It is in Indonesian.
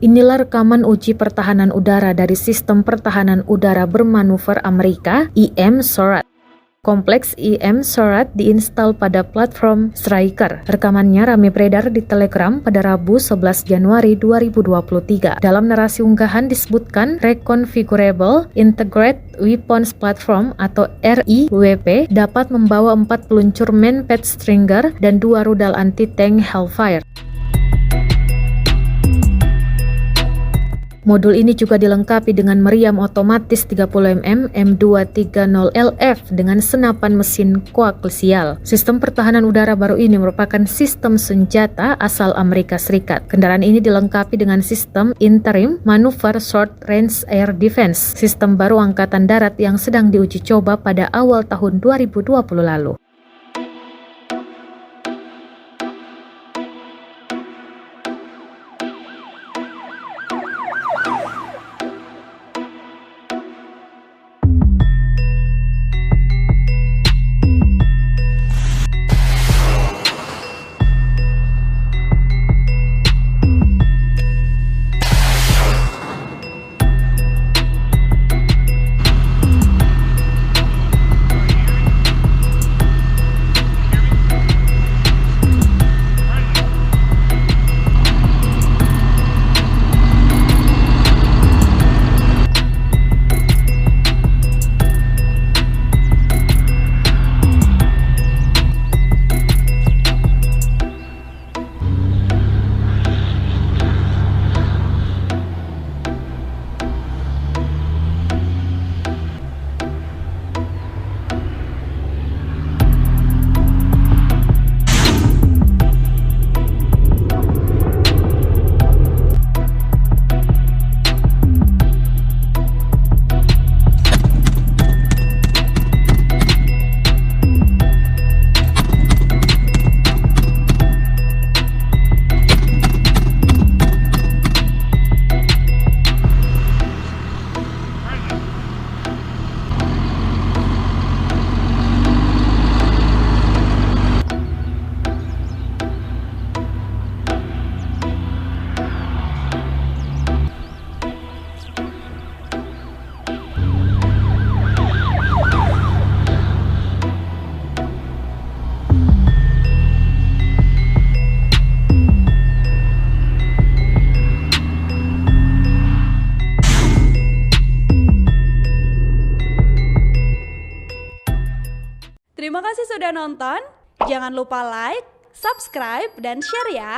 Inilah rekaman uji pertahanan udara dari Sistem Pertahanan Udara Bermanuver Amerika, EM-SORAD. Kompleks EM-SORAD diinstal pada platform Stryker. Rekamannya ramai beredar di Telegram pada Rabu 11 Januari 2023. Dalam narasi unggahan disebutkan Reconfigurable Integrated Weapons Platform atau RIWP dapat membawa 4 peluncur Manpack Stinger dan 2 rudal anti-tank Hellfire. Modul ini juga dilengkapi dengan meriam otomatis 30 mm M230LF dengan senapan mesin koaksial. Sistem pertahanan udara baru ini merupakan sistem senjata asal Amerika Serikat. Kendaraan ini dilengkapi dengan sistem Interim Maneuver Short Range Air Defense, sistem baru Angkatan Darat yang sedang diuji coba pada awal tahun 2020 lalu. Terima kasih sudah nonton. Jangan lupa like, subscribe, dan share ya.